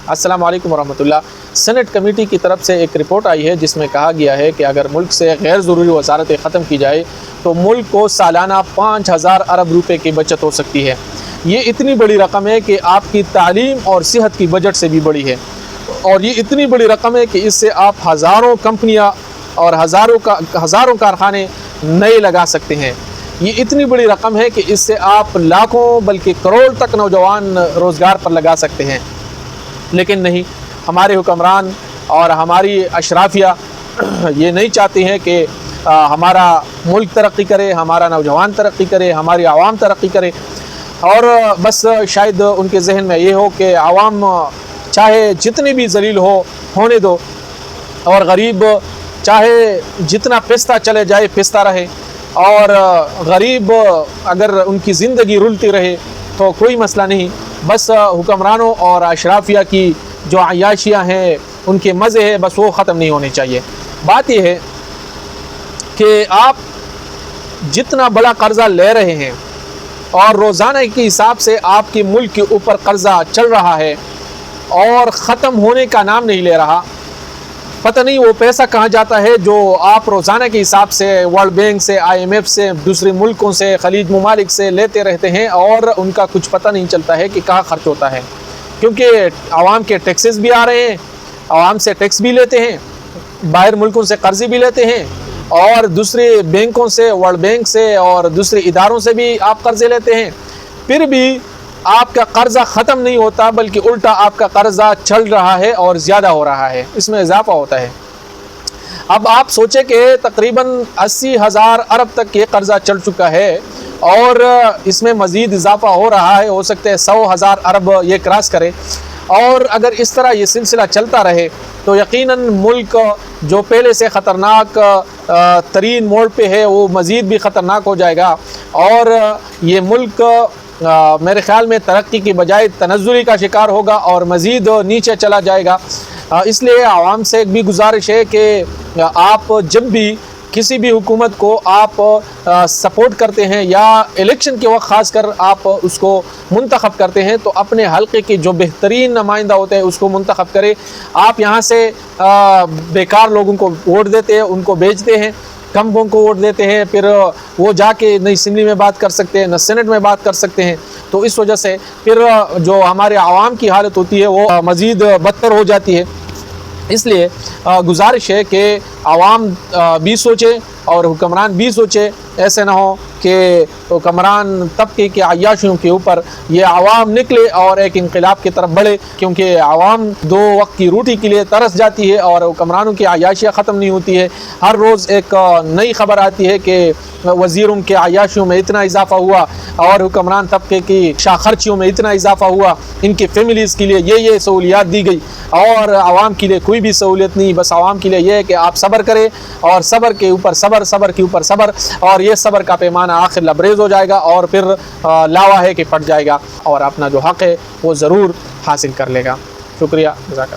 السلام علیکم ورحمۃ اللہ۔ سینٹ کمیٹی کی طرف سے ایک رپورٹ آئی ہے جس میں کہا گیا ہے کہ اگر ملک سے غیر ضروری وزارتیں ختم کی جائے تو ملک کو سالانہ 5000 ارب روپے کی بچت ہو سکتی ہے۔ یہ اتنی بڑی رقم ہے کہ آپ کی تعلیم اور صحت کی بجٹ سے بھی بڑی ہے، اور یہ اتنی بڑی رقم ہے کہ اس سے آپ ہزاروں کمپنیاں اور ہزاروں کارخانے نئے لگا سکتے ہیں۔ یہ اتنی بڑی رقم ہے کہ اس سے آپ لاکھوں بلکہ کروڑ تک نوجوان روزگار پر لگا سکتے ہیں، لیکن نہیں، ہمارے حکمران اور ہماری اشرافیہ یہ نہیں چاہتے ہیں کہ ہمارا ملک ترقی کرے، ہمارا نوجوان ترقی کرے، ہماری عوام ترقی کرے، اور بس شاید ان کے ذہن میں یہ ہو کہ عوام چاہے جتنی بھی ذلیل ہونے دو، اور غریب چاہے جتنا پستہ چلے جائے پستہ رہے، اور غریب اگر ان کی زندگی رلتی رہے تو کوئی مسئلہ نہیں، بس حکمرانوں اور اشرافیہ کی جو عیاشیاں ہیں، ان کے مزے ہیں، بس وہ ختم نہیں ہونے چاہیے۔ بات یہ ہے کہ آپ جتنا بڑا قرضہ لے رہے ہیں اور روزانہ کے حساب سے آپ کے ملک کے اوپر قرضہ چل رہا ہے اور ختم ہونے کا نام نہیں لے رہا، پتہ نہیں وہ پیسہ کہاں جاتا ہے جو آپ روزانہ کے حساب سے ورلڈ بینک سے، IMF سے، دوسرے ملکوں سے، خلیج ممالک سے لیتے رہتے ہیں، اور ان کا کچھ پتہ نہیں چلتا ہے کہ کہاں خرچ ہوتا ہے، کیونکہ عوام کے ٹیکسز بھی آ رہے ہیں، عوام سے ٹیکس بھی لیتے ہیں، باہر ملکوں سے قرضے بھی لیتے ہیں، اور دوسرے بینکوں سے، ورلڈ بینک سے اور دوسرے اداروں سے بھی آپ قرضے لیتے ہیں، پھر بھی آپ کا قرضہ ختم نہیں ہوتا، بلکہ الٹا آپ کا قرضہ چل رہا ہے اور زیادہ ہو رہا ہے، اس میں اضافہ ہوتا ہے۔ اب آپ سوچیں کہ تقریباً 80,000 ارب تک یہ قرضہ چل چکا ہے، اور اس میں مزید اضافہ ہو رہا ہے، ہو سکتا ہے 100,000 ارب یہ کراس کرے، اور اگر اس طرح یہ سلسلہ چلتا رہے تو یقیناً ملک جو پہلے سے خطرناک ترین موڑ پہ ہے وہ مزید بھی خطرناک ہو جائے گا، اور یہ ملک میرے خیال میں ترقی کی بجائے تنزلی کا شکار ہوگا اور مزید نیچے چلا جائے گا۔ اس لیے عوام سے ایک بھی گزارش ہے کہ آپ جب بھی کسی بھی حکومت کو آپ سپورٹ کرتے ہیں یا الیکشن کے وقت خاص کر آپ اس کو منتخب کرتے ہیں، تو اپنے حلقے کے جو بہترین نمائندہ ہوتے ہیں اس کو منتخب کریں۔ آپ یہاں سے بیکار لوگوں کو ووٹ دیتے ہیں، ان کو بیچتے ہیں، کمپوں کو ووٹ دیتے ہیں، پھر وہ جا کے نہ اسمبلی میں بات کر سکتے ہیں نہ سینٹ میں بات کر سکتے ہیں، تو اس وجہ سے پھر جو ہمارے عوام کی حالت ہوتی ہے وہ مزید بدتر ہو جاتی ہے۔ اس لیے گزارش ہے کہ عوام بھی سوچے اور حکمران بھی سوچے، ایسے نہ ہو کہ حکمران طبقے کے عیاشیوں کے اوپر یہ عوام نکلے اور ایک انقلاب کی طرف بڑھے، کیونکہ عوام 2 وقت کی روٹی کے لیے ترس جاتی ہے اور حکمرانوں کی عیاشیاں ختم نہیں ہوتی ہے۔ ہر روز ایک نئی خبر آتی ہے کہ وزیروں کے عیاشیوں میں اتنا اضافہ ہوا، اور حکمران طبقے کی خرچیوں میں اتنا اضافہ ہوا، ان کی فیملیز کے لیے یہ سہولیات دی گئی، اور عوام کے لیے کوئی بھی سہولیت نہیں۔ بس عوام کے لیے یہ ہے کہ آپ صبر کریں، اور صبر کے اوپر صبر، صبر کے اوپر صبر، اور یہ صبر کا پیمانہ آخر لبریز ہو جائے گا، اور پھر لاوا ہے کہ پھٹ جائے گا، اور اپنا جو حق ہے وہ ضرور حاصل کر لے گا۔ شکریہ، جزاک اللہ۔